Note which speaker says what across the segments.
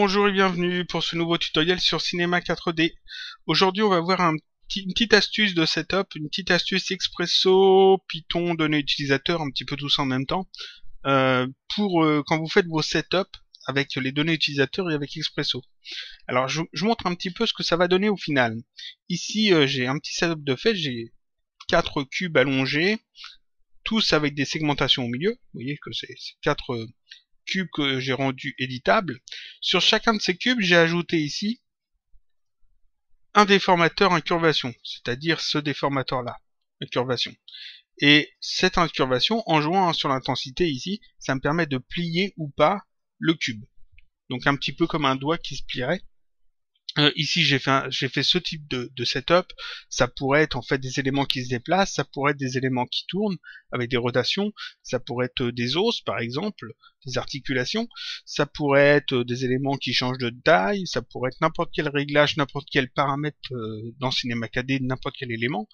Speaker 1: Bonjour et bienvenue pour ce nouveau tutoriel sur Cinema 4D. Aujourd'hui on va voir une petite astuce de setup, une petite astuce Expresso, Python, données utilisateurs, un petit peu tout ça en même temps, pour quand vous faites vos setups avec les données utilisateurs et avec Expresso. Alors je montre un petit peu ce que ça va donner au final. Ici j'ai un petit setup de fait, j'ai 4 cubes allongés, tous avec des segmentations au milieu. Vous voyez que c'est 4 cubes que j'ai rendu éditables. Sur chacun de ces cubes, j'ai ajouté ici un déformateur incurvation, c'est-à-dire ce déformateur-là, incurvation. Et cette incurvation, en jouant sur l'intensité ici, ça me permet de plier ou pas le cube. Donc un petit peu comme un doigt qui se plierait. Ici j'ai fait ce type de setup. Ça pourrait être en fait des éléments qui se déplacent, ça pourrait être des éléments qui tournent avec des rotations, ça pourrait être des os par exemple, des articulations, ça pourrait être des éléments qui changent de taille, ça pourrait être n'importe quel réglage, n'importe quel paramètre dans Cinema 4D, n'importe quel élément.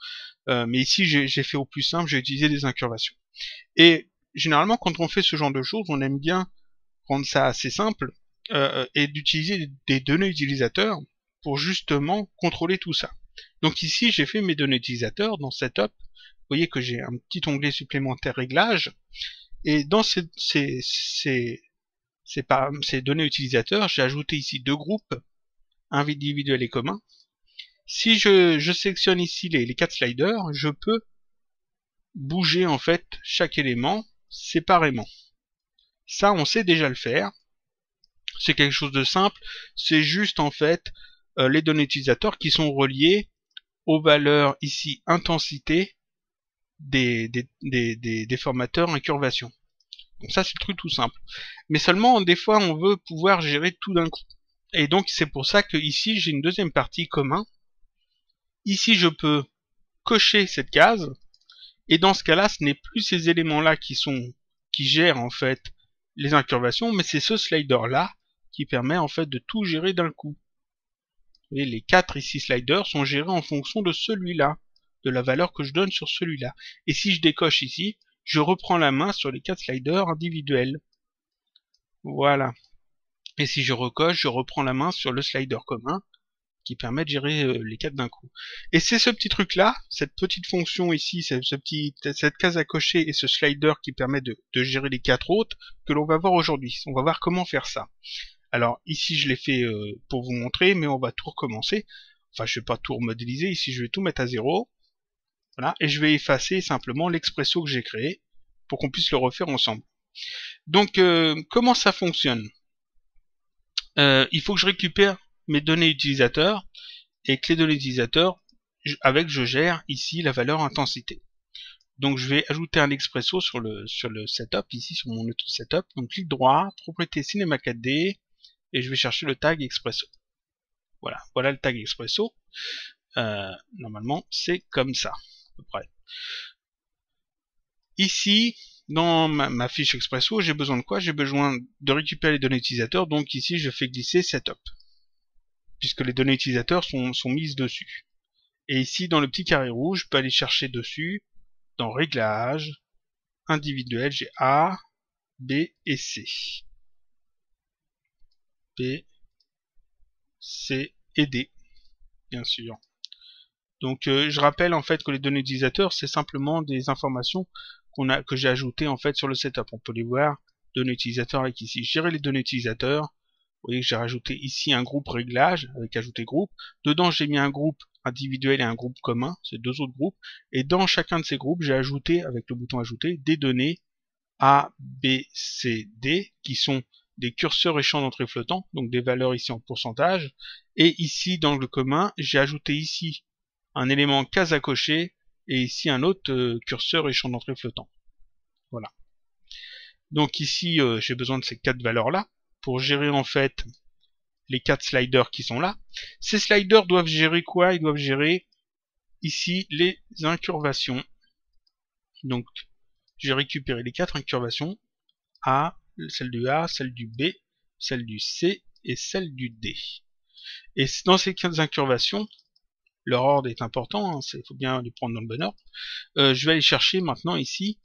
Speaker 1: Mais ici j'ai fait au plus simple, j'ai utilisé des incurvations. Et généralement quand on fait ce genre de choses, on aime bien rendre ça assez simple et d'utiliser des données utilisateurs pour justement contrôler tout ça. Donc ici, j'ai fait mes données utilisateurs dans Setup. Vous voyez que j'ai un petit onglet supplémentaire Réglages. Et dans ces données utilisateurs, j'ai ajouté ici 2 groupes, individuel et commun. Si je sélectionne ici les 4 sliders, je peux bouger en fait chaque élément séparément. Ça, on sait déjà le faire. C'est quelque chose de simple, c'est juste en fait les données utilisateurs qui sont reliées aux valeurs ici intensité des déformateurs incurvation. Donc ça c'est le truc tout simple. Mais seulement des fois on veut pouvoir gérer tout d'un coup. Et donc c'est pour ça que ici j'ai une deuxième partie commun. Ici je peux cocher cette case et dans ce cas-là ce n'est plus ces éléments là qui gèrent en fait les incurvations, mais c'est ce slider là qui permet en fait de tout gérer d'un coup. Et les 4 ici sliders sont gérés en fonction de celui-là, de la valeur que je donne sur celui-là. Et si je décoche ici, je reprends la main sur les 4 sliders individuels. Voilà. Et si je recoche, je reprends la main sur le slider commun qui permet de gérer les 4 d'un coup. Et c'est ce petit truc-là, cette petite fonction ici, cette case à cocher et ce slider qui permet de gérer les 4 autres que l'on va voir aujourd'hui. On va voir comment faire ça. Alors ici je l'ai fait pour vous montrer, mais on va tout recommencer. Enfin je vais pas tout remodéliser, ici je vais tout mettre à 0. Voilà, et je vais effacer simplement l'expresso que j'ai créé pour qu'on puisse le refaire ensemble. Donc comment ça fonctionne? Il faut que je récupère mes données utilisateurs et que les données utilisateurs, je gère ici la valeur intensité. Donc je vais ajouter un expresso sur le setup, ici sur mon outil setup. Donc clic droit, propriété Cinema 4D, et je vais chercher le tag expresso. Voilà le tag expresso. Normalement c'est comme ça à peu près. Ici dans ma fiche expresso, j'ai besoin de quoi? J'ai besoin de récupérer les données utilisateurs, donc ici je fais glisser setup puisque les données utilisateurs sont mises dessus. Et ici dans le petit carré rouge, je peux aller chercher dessus dans réglages individuels, j'ai A, B et C. B, C et D, bien sûr. Donc je rappelle en fait que les données utilisateurs, c'est simplement des informations que j'ai ajoutées en fait sur le setup. On peut les voir, données utilisateurs avec ici gérer les données utilisateurs. Vous voyez que j'ai rajouté ici un groupe réglage avec ajouter groupe. Dedans j'ai mis un groupe individuel et un groupe commun, c'est 2 autres groupes. Et dans chacun de ces groupes, j'ai ajouté avec le bouton ajouter des données A, B, C, D qui sont des curseurs et champs d'entrée flottants, donc des valeurs ici en pourcentage. Et ici dans le commun, j'ai ajouté ici un élément case à cocher et ici un autre curseur et champ d'entrée flottant. Voilà. Donc ici j'ai besoin de ces 4 valeurs là pour gérer en fait les 4 sliders qui sont là. Ces sliders doivent gérer quoi? Ils doivent gérer ici les incurvations. Donc j'ai récupéré les 4 incurvations A, celle du A, celle du B, celle du C et celle du D. Et dans ces 4 incurvations, leur ordre est important, il faut bien les prendre dans le bon ordre. Je vais aller chercher maintenant ici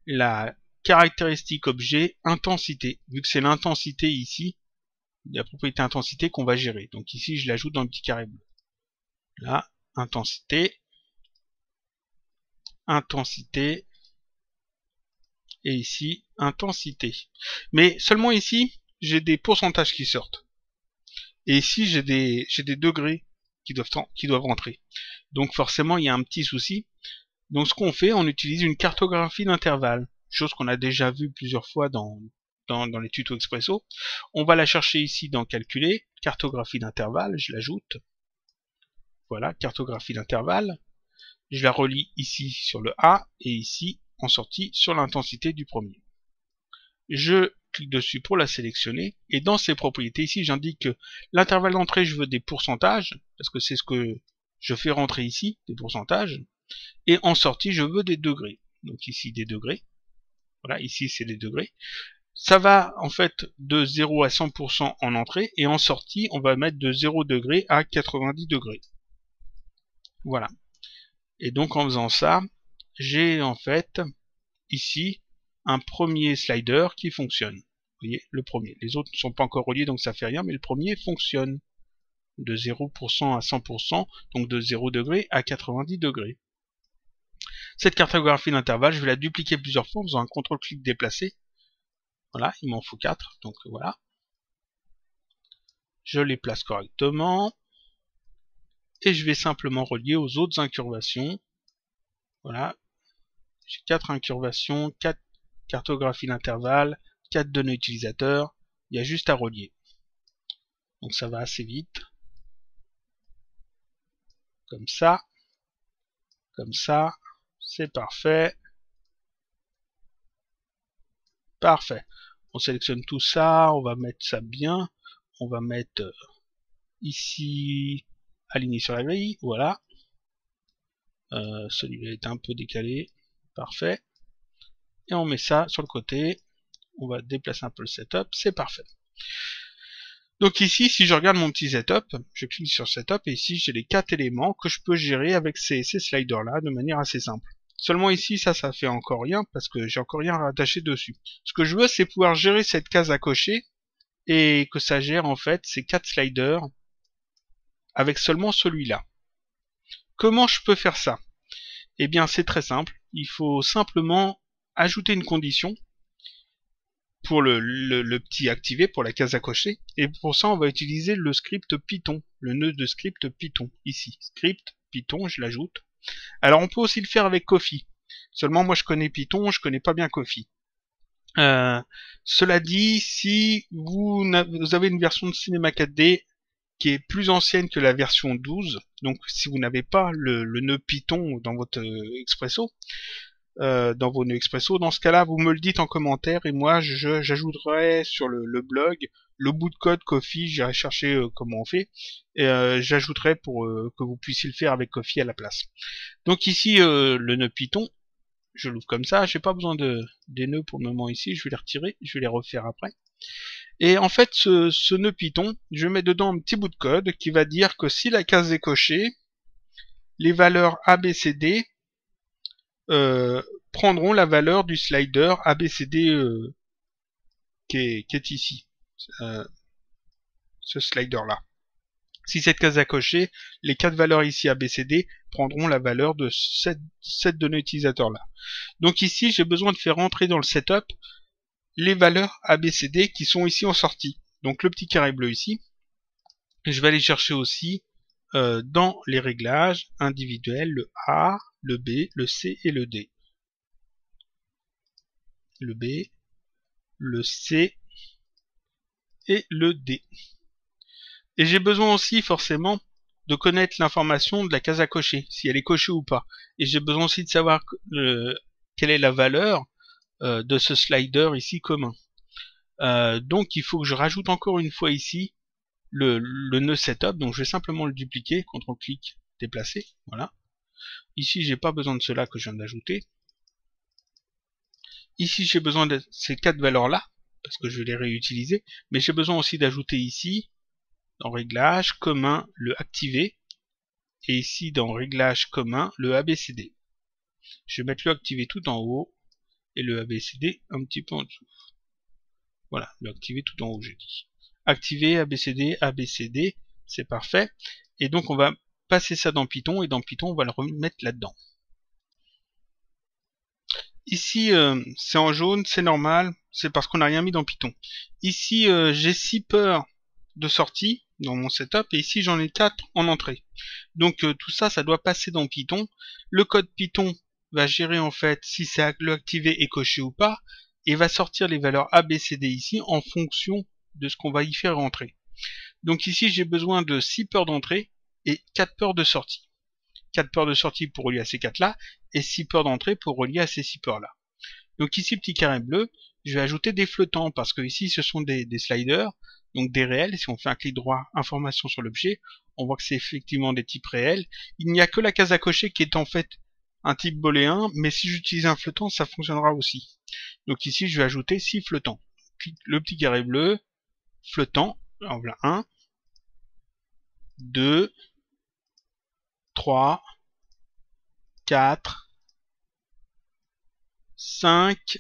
Speaker 1: la caractéristique objet intensité, vu que c'est l'intensité ici la propriété intensité qu'on va gérer. Donc ici, je l'ajoute dans le petit carré bleu. Là, intensité, intensité, et ici, intensité. Mais seulement ici, j'ai des pourcentages qui sortent. Et ici, j'ai des degrés qui doivent rentrer. Donc forcément, il y a un petit souci. Donc ce qu'on fait, on utilise une cartographie d'intervalle, chose qu'on a déjà vu plusieurs fois dans les tutos Expresso. On va la chercher ici dans calculer, cartographie d'intervalle, je l'ajoute. Voilà, cartographie d'intervalle. Je la relie ici sur le A et ici en sortie sur l'intensité du premier. Je clique dessus pour la sélectionner et dans ses propriétés ici j'indique que l'intervalle d'entrée je veux des pourcentages parce que c'est ce que je fais rentrer ici, des pourcentages, et en sortie je veux des degrés. Donc ici des degrés. Voilà, ici c'est des degrés. Ça va en fait de 0 à 100% en entrée et en sortie on va mettre de 0 degré à 90 degrés. Voilà. Et donc en faisant ça, j'ai en fait ici un premier slider qui fonctionne. Vous voyez, le premier. Les autres ne sont pas encore reliés donc ça fait rien, mais le premier fonctionne. De 0% à 100%, donc de 0 degré à 90 degrés. Cette cartographie d'intervalle, je vais la dupliquer plusieurs fois en faisant un CTRL-clic déplacé. Voilà, il m'en faut 4, donc voilà. Je les place correctement. Et je vais simplement relier aux autres incurvations. Voilà. J'ai 4 incurvations, 4 cartographies d'intervalle, 4 données utilisateurs. Il y a juste à relier. Donc ça va assez vite. Comme ça. Comme ça. C'est parfait. Parfait. On sélectionne tout ça, on va mettre ça bien. On va mettre ici aligné sur la grille, voilà. Celui-là est un peu décalé, parfait. Et on met ça sur le côté. On va déplacer un peu le setup, c'est parfait. Donc ici, si je regarde mon petit setup, je clique sur setup et ici j'ai les 4 éléments que je peux gérer avec ces sliders là de manière assez simple. Seulement ici, ça fait encore rien parce que j'ai encore rien rattaché dessus. Ce que je veux, c'est pouvoir gérer cette case à cocher et que ça gère en fait ces 4 sliders avec seulement celui-là. Comment je peux faire ça? Eh bien c'est très simple, il faut simplement ajouter une condition pour le petit activé, pour la case à cocher, et pour ça on va utiliser le script Python, le nœud de script Python, ici, script Python, je l'ajoute. Alors on peut aussi le faire avec Coffee, seulement moi je connais Python, je connais pas bien Coffee. Cela dit, si vous avez une version de Cinema 4D qui est plus ancienne que la version 12, donc si vous n'avez pas le nœud Python dans votre Expresso, dans vos nœuds Expresso, dans ce cas-là, vous me le dites en commentaire et moi j'ajouterai sur le blog le bout de code Coffee, j'irai chercher comment on fait, et j'ajouterai pour que vous puissiez le faire avec Coffee à la place. Donc ici, le nœud Python, je l'ouvre comme ça, j'ai pas besoin des nœuds pour le moment ici, je vais les retirer, je vais les refaire après. Et en fait, ce nœud Python, je mets dedans un petit bout de code qui va dire que si la case est cochée, les valeurs ABCD prendront la valeur du slider ABCD qui est ici, ce slider-là. Si cette case est cochée, les 4 valeurs ici ABCD prendront la valeur de cette donnée utilisateur-là. Donc ici, j'ai besoin de faire rentrer dans le setup les valeurs ABCD qui sont ici en sortie. Donc le petit carré bleu ici. Je vais aller chercher aussi dans les réglages individuels le A, le B, le C et le D. Le B, le C et le D. Et j'ai besoin aussi forcément de connaître l'information de la case à cocher, si elle est cochée ou pas. Et j'ai besoin aussi de savoir quelle est la valeur de ce slider ici commun. Donc il faut que je rajoute encore une fois ici le nœud setup, donc je vais simplement le dupliquer, CTRL-clic, déplacer, voilà. Ici j'ai pas besoin de cela que je viens d'ajouter. Ici j'ai besoin de ces 4 valeurs là, parce que je vais les réutiliser, mais j'ai besoin aussi d'ajouter ici, dans Réglages, commun, le activer, et ici dans Réglages commun, le ABCD. Je vais mettre le activer tout en haut, et le ABCD un petit peu en dessous. Voilà, le activer tout en haut j'ai dit. activer ABCD, ABCD, c'est parfait. Et donc on va passer ça dans Python, et dans Python on va le remettre là-dedans. Ici c'est en jaune, c'est normal, c'est parce qu'on n'a rien mis dans Python. Ici j'ai 6 peurs de sortie dans mon setup, et ici j'en ai 4 en entrée. Donc tout ça, ça doit passer dans Python. Le code Python va gérer en fait si c'est activé et coché ou pas, et va sortir les valeurs ABCD ici en fonction de ce qu'on va y faire rentrer. Donc ici j'ai besoin de 6 peurs d'entrée et 4 peurs de sortie. 4 peurs de sortie pour relier à ces 4 là, et 6 peurs d'entrée pour relier à ces 6 peurs là. Donc ici, petit carré bleu, je vais ajouter des flottants, parce que ici ce sont des sliders, donc des réels. Si on fait un clic droit, information sur l'objet, on voit que c'est effectivement des types réels. Il n'y a que la case à cocher qui est en fait un type booléen, mais si j'utilise un flottant, ça fonctionnera aussi. Donc ici, je vais ajouter 6 flottants. Le petit carré bleu, flottant, en voilà 1, 2, 3, 4, 5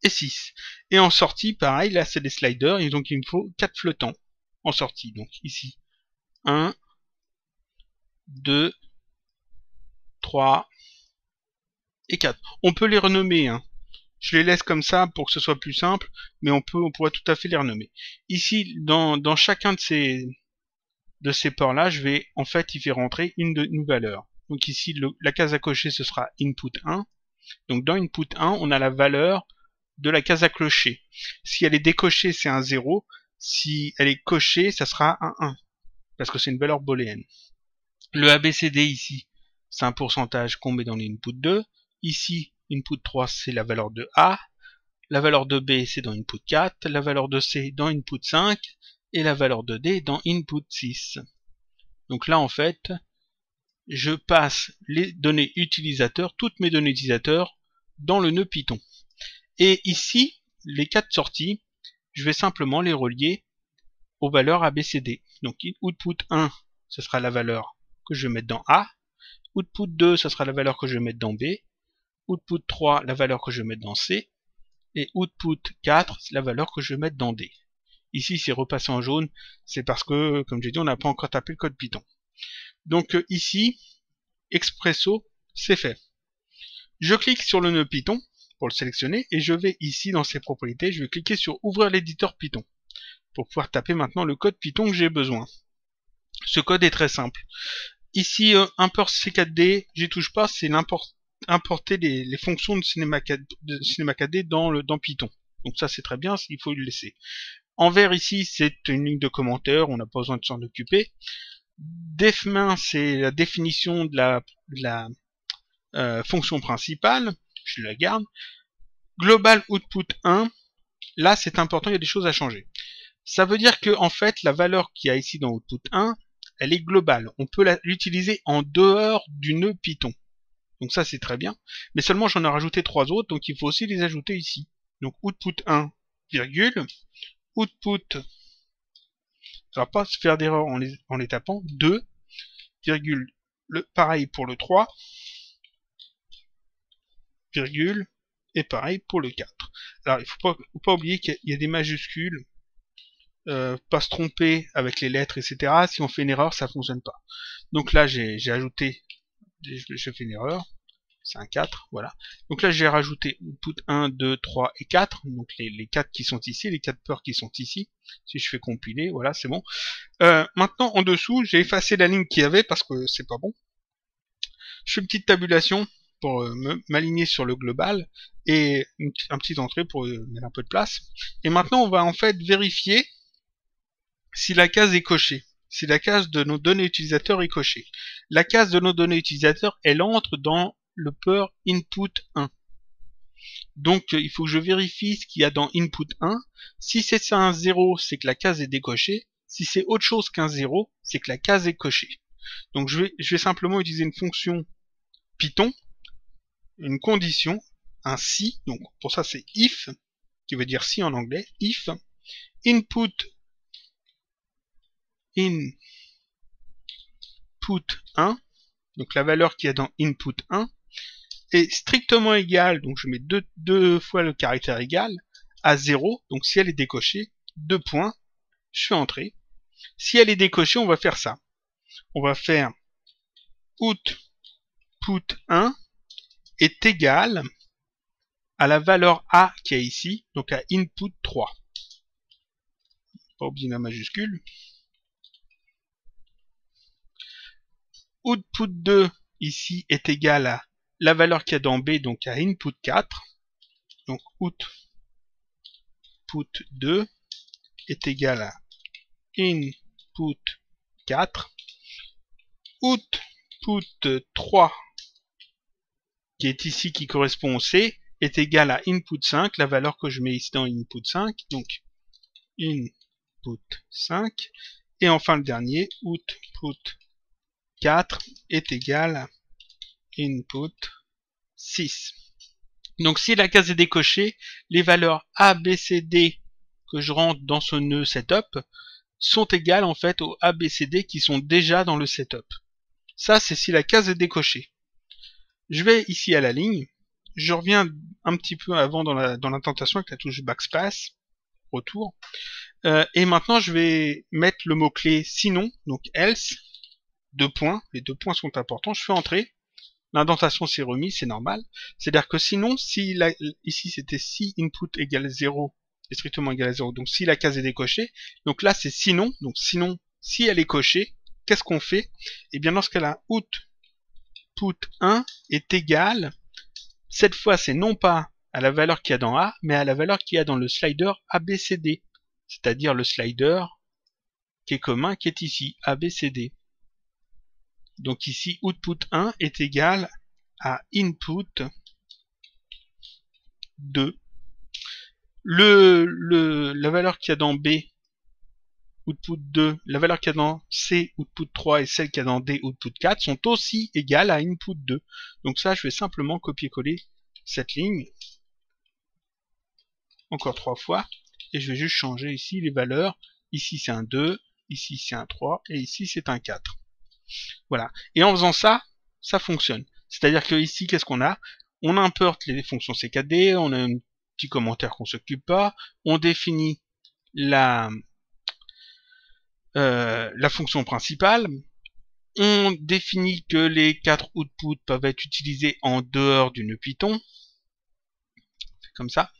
Speaker 1: et 6. Et en sortie, pareil, là c'est des sliders, et donc il me faut 4 flottants en sortie. Donc ici, 1, 2, 3 et 4. On peut les renommer, hein. Je les laisse comme ça pour que ce soit plus simple, mais on pourrait tout à fait les renommer. Ici, dans chacun de ces ports-là, je vais en fait y faire rentrer une valeur. Donc ici, la case à cocher, ce sera input 1. Donc dans input 1, on a la valeur de la case à cocher. Si elle est décochée, c'est un 0. Si elle est cochée, ça sera un 1. Parce que c'est une valeur booléenne. Le ABCD ici, c'est un pourcentage qu'on met dans l'input 2. Ici, input 3, c'est la valeur de A. La valeur de B, c'est dans input 4. La valeur de C, dans input 5. Et la valeur de D, dans input 6. Donc là, en fait, je passe les données utilisateurs, toutes mes données utilisateurs, dans le nœud Python. Et ici, les 4 sorties, je vais simplement les relier aux valeurs ABCD. Donc output 1, ce sera la valeur que je vais mettre dans A. Output 2, ce sera la valeur que je vais mettre dans B. Output 3, la valeur que je vais mettre dans C. Et output 4, c'est la valeur que je vais mettre dans D. Ici, c'est repassé en jaune, c'est parce que, comme j'ai dit, on n'a pas encore tapé le code Python. Donc ici, Expresso, c'est fait. Je clique sur le nœud Python pour le sélectionner, et je vais ici dans ses propriétés, je vais cliquer sur ouvrir l'éditeur Python pour pouvoir taper maintenant le code Python que j'ai besoin. Ce code est très simple. Ici, import C4D, j'y touche pas, c'est importer les fonctions de Cinema 4D dans Python. Donc ça c'est très bien, il faut le laisser. En vert ici, c'est une ligne de commentaire, on n'a pas besoin de s'en occuper. Defmin, c'est la définition de la fonction principale, je la garde. Global output 1, là c'est important, il y a des choses à changer. Ça veut dire que en fait, la valeur qu'il y a ici dans output 1, elle est globale. On peut l'utiliser en dehors du nœud Python. Donc ça c'est très bien. Mais seulement j'en ai rajouté 3 autres, donc il faut aussi les ajouter ici. Donc output 1, virgule, output, ça va pas se faire d'erreur en les tapant, 2, virgule, pareil pour le 3, virgule, et pareil pour le 4. Alors il faut pas oublier qu'il y a des majuscules, pas se tromper avec les lettres, etc. Si on fait une erreur, ça fonctionne pas. Donc là j'ai ajouté, je fais une erreur, c'est un 4, voilà. Donc là j'ai rajouté output 1, 2, 3 et 4, donc les 4 qui sont ici, les 4 peurs qui sont ici. Si je fais compiler, voilà, c'est bon. Maintenant en dessous, j'ai effacé la ligne qu'il y avait parce que c'est pas bon. Je fais une petite tabulation pour m'aligner sur le global et un petit entrée pour mettre un peu de place. Et maintenant on va en fait vérifier si la case est cochée. Si la case de nos données utilisateurs est cochée. La case de nos données utilisateurs, elle entre dans le peur input 1. Donc il faut que je vérifie ce qu'il y a dans input 1. Si c'est un 0, c'est que la case est décochée. Si c'est autre chose qu'un 0, c'est que la case est cochée. Donc je vais simplement utiliser une fonction Python, une condition, un si, donc pour ça c'est if, qui veut dire si en anglais, if, input 1, donc la valeur qu'il y a dans input 1, est strictement égale, donc je mets deux fois le caractère égal, à 0, donc si elle est décochée, 2 points, je fais entrer. Si elle est décochée, on va faire ça. On va faire output1 est égal à la valeur A qui est ici, donc à input 3. Pas oublier la majuscule. Output 2 ici est égal à la valeur qu'il y a dans B, donc à input 4. Donc output 2 est égal à input 4. Output 3 qui est ici, qui correspond au C, est égal à input 5, la valeur que je mets ici dans input 5, donc input 5. Et enfin le dernier, output 4 est égal à input 6. Donc si la case est décochée, les valeurs A, B, C, D que je rentre dans ce nœud setup sont égales en fait aux A, B, C, D qui sont déjà dans le setup. Ça c'est si la case est décochée. Je vais ici à la ligne, je reviens un petit peu avant dans l'indentation avec la touche backspace, retour, et maintenant je vais mettre le mot-clé sinon, donc else, deux points, les deux points sont importants, je fais entrer, l'indentation s'est remise, c'est normal, c'est-à-dire que sinon, si ici c'était si input égale 0, est strictement égal à 0, donc si la case est décochée, donc là c'est sinon, donc sinon, si elle est cochée, qu'est-ce qu'on fait? Et bien dans ce cas-là, output 1 est égal, cette fois c'est non pas à la valeur qu'il y a dans A, mais à la valeur qu'il y a dans le slider ABCD, c'est-à-dire le slider qui est commun, qui est ici, ABCD. Donc ici, output 1 est égal à input 2. La valeur qu'il y a dans B, output 2, la valeur qu'il y a dans C, output 3 et celle qu'il y a dans D, output 4 sont aussi égales à input 2. Donc ça, je vais simplement copier-coller cette ligne encore 3 fois et je vais juste changer ici les valeurs. Ici c'est un 2, ici c'est un 3 et ici c'est un 4. Voilà. Et en faisant ça, ça fonctionne. C'est-à-dire que ici, qu'est-ce qu'on a? On importe les fonctions CKD, on a un petit commentaire qu'on s'occupe pas, on définit la fonction principale, on définit que les 4 outputs peuvent être utilisés en dehors du nœud Python, comme ça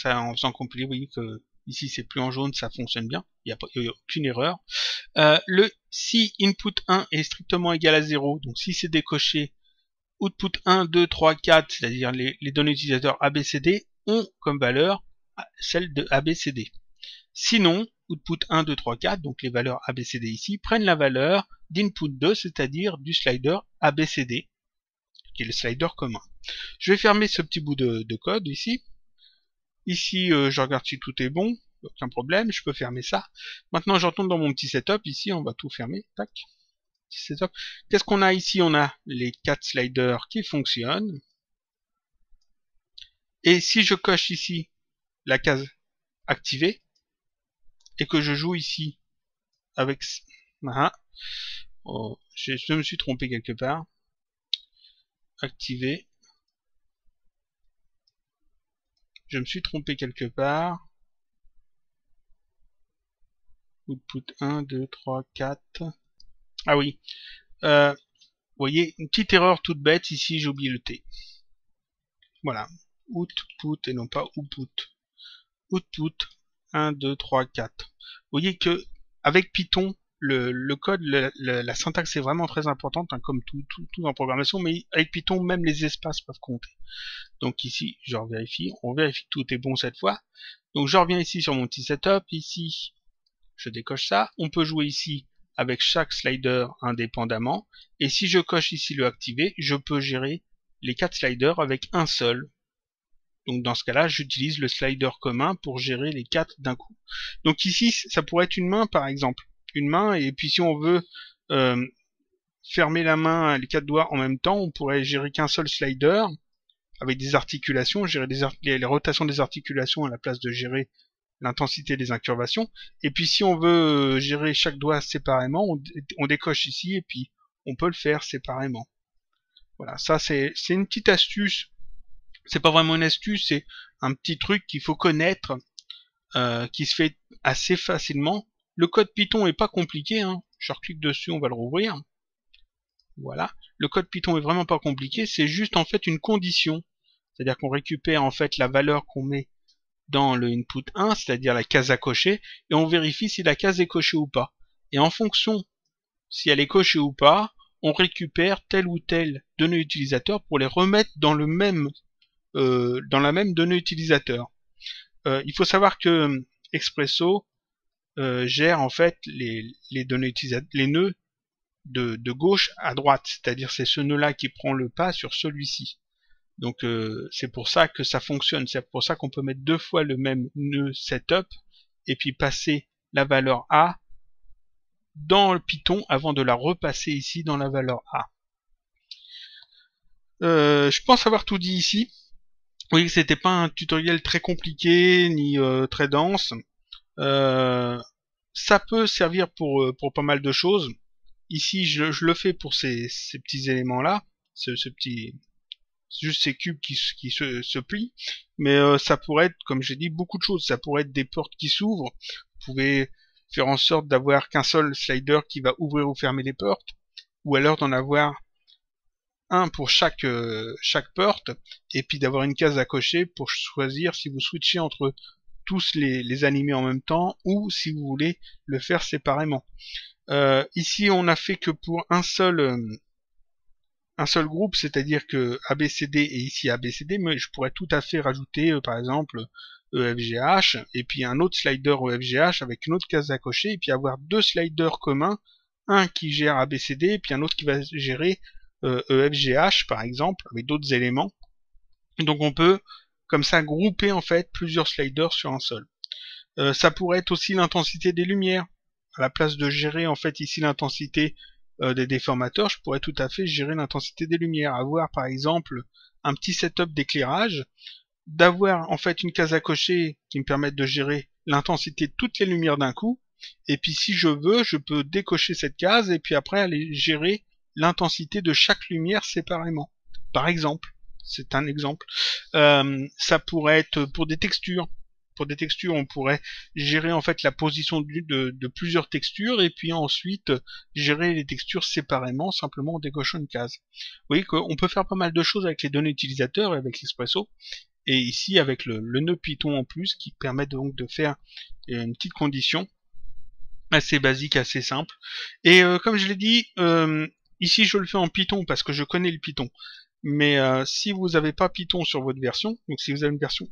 Speaker 1: en faisant compiler, vous voyez que ici c'est plus en jaune, ça fonctionne bien, il n'y a aucune erreur. Si input 1 est strictement égal à 0, donc si c'est décoché, output 1, 2, 3, 4, c'est-à-dire les données utilisateurs ABCD, ont comme valeur celle de ABCD. Sinon, output 1, 2, 3, 4, donc les valeurs ABCD ici, prennent la valeur d'input 2, c'est-à-dire du slider ABCD, qui est le slider commun. Je vais fermer ce petit bout de code ici. Ici, je regarde si tout est bon, aucun problème, je peux fermer ça. Maintenant, je retourne dans mon petit setup, ici, on va tout fermer, tac. Setup. Qu'est-ce qu'on a ici? On a les 4 sliders qui fonctionnent. Et si je coche ici la case activée, et que je joue ici avec... Oh, je me suis trompé quelque part. Activé. Je me suis trompé quelque part. Output 1, 2, 3, 4. Ah oui. Vous voyez, une petite erreur toute bête. Ici, j'ai oublié le T. Voilà. Output et non pas output. Output 1, 2, 3, 4. Vous voyez que avec Python, le code, la syntaxe est vraiment très importante, hein, comme tout en programmation, mais avec Python, même les espaces peuvent compter. Donc ici, je revérifie, on vérifie que tout est bon cette fois. Donc je reviens ici sur mon petit setup, ici, je décoche ça. On peut jouer ici avec chaque slider indépendamment, et si je coche ici le activer, je peux gérer les 4 sliders avec un seul. Donc dans ce cas-là, j'utilise le slider commun pour gérer les 4 d'un coup. Donc ici, ça pourrait être une main par exemple. Une main, et puis si on veut fermer la main, les 4 doigts en même temps, on pourrait gérer qu'un seul slider avec des articulations, gérer les rotations des articulations à la place de gérer l'intensité des incurvations. Et puis si on veut gérer chaque doigt séparément, on décoche ici et puis on peut le faire séparément. Voilà, ça c'est une petite astuce. C'est pas vraiment une astuce, c'est un petit truc qu'il faut connaître, qui se fait assez facilement. Le code Python est pas compliqué, hein. Je reclique dessus, on va le rouvrir. Voilà. Le code Python est vraiment pas compliqué, c'est juste en fait une condition. C'est-à-dire qu'on récupère en fait la valeur qu'on met dans le input 1, c'est-à-dire la case à cocher, et on vérifie si la case est cochée ou pas. Et en fonction si elle est cochée ou pas, on récupère telle ou telle donnée utilisateur pour les remettre dans le même dans la même donnée utilisateur. Il faut savoir que Expresso gère en fait les données utilisateurs, les nœuds de gauche à droite, c'est-à-dire c'est ce nœud-là qui prend le pas sur celui-ci. Donc c'est pour ça que ça fonctionne, c'est pour ça qu'on peut mettre deux fois le même nœud setup et puis passer la valeur A dans le Python avant de la repasser ici dans la valeur A. Je pense avoir tout dit ici. Oui, c'était pas un tutoriel très compliqué ni très dense. Ça peut servir pour pas mal de choses. Ici, je le fais pour ces petits éléments-là, ce petit, juste ces cubes qui se plient. Mais ça pourrait être, comme j'ai dit, beaucoup de choses. Ça pourrait être des portes qui s'ouvrent. Vous pouvez faire en sorte d'avoir qu'un seul slider qui va ouvrir ou fermer les portes, ou alors d'en avoir un pour chaque porte, et puis d'avoir une case à cocher pour choisir si vous switchez entre tous les animer en même temps ou si vous voulez le faire séparément. Ici on a fait que pour un seul groupe, c'est-à-dire que ABCD et ici ABCD, mais je pourrais tout à fait rajouter par exemple EFGH et puis un autre slider EFGH avec une autre case à cocher et puis avoir deux sliders communs, un qui gère ABCD et puis un autre qui va gérer EFGH par exemple avec d'autres éléments. Donc on peut comme ça grouper en fait plusieurs sliders sur un seul. Ça pourrait être aussi l'intensité des lumières. À la place de gérer en fait ici l'intensité des déformateurs, je pourrais tout à fait gérer l'intensité des lumières. Avoir par exemple un petit setup d'éclairage, d'avoir en fait une case à cocher qui me permette de gérer l'intensité de toutes les lumières d'un coup, et puis si je veux, je peux décocher cette case et puis après aller gérer l'intensité de chaque lumière séparément. Par exemple, c'est un exemple. Ça pourrait être pour des textures. Pour des textures, on pourrait gérer en fait la position de plusieurs textures et puis ensuite gérer les textures séparément, simplement en décochant une case. Vous voyez qu'on peut faire pas mal de choses avec les données utilisateurs et avec l'Expresso. Et ici avec le nœud Python en plus qui permet donc de faire une petite condition assez basique, assez simple. Et comme je l'ai dit, ici je le fais en Python parce que je connais le Python. Mais si vous n'avez pas Python sur votre version, donc si vous avez une version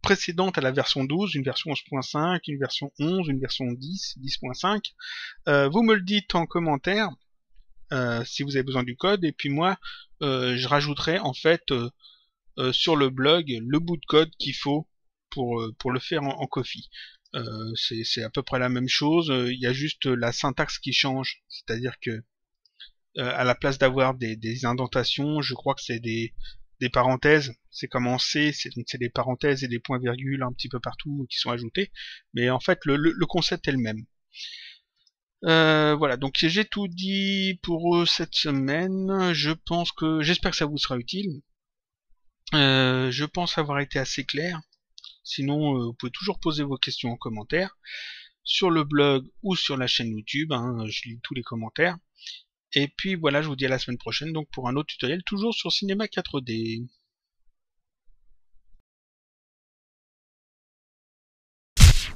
Speaker 1: précédente à la version 12, une version 11.5, une version 11, une version 10, 10.5, vous me le dites en commentaire si vous avez besoin du code, et puis moi je rajouterai en fait sur le blog le bout de code qu'il faut pour le faire en Ko-fi. C'est à peu près la même chose, il y a juste la syntaxe qui change, c'est-à-dire que à la place d'avoir des indentations, je crois que c'est des parenthèses, c'est comme en C, c'est des parenthèses et des points-virgules un petit peu partout qui sont ajoutés, mais en fait le concept est le même. Voilà, donc j'ai tout dit pour cette semaine, j'espère que ça vous sera utile. Je pense avoir été assez clair, sinon vous pouvez toujours poser vos questions en commentaire, sur le blog ou sur la chaîne YouTube, hein, je lis tous les commentaires. Et puis voilà, je vous dis à la semaine prochaine donc pour un autre tutoriel toujours sur Cinema 4D.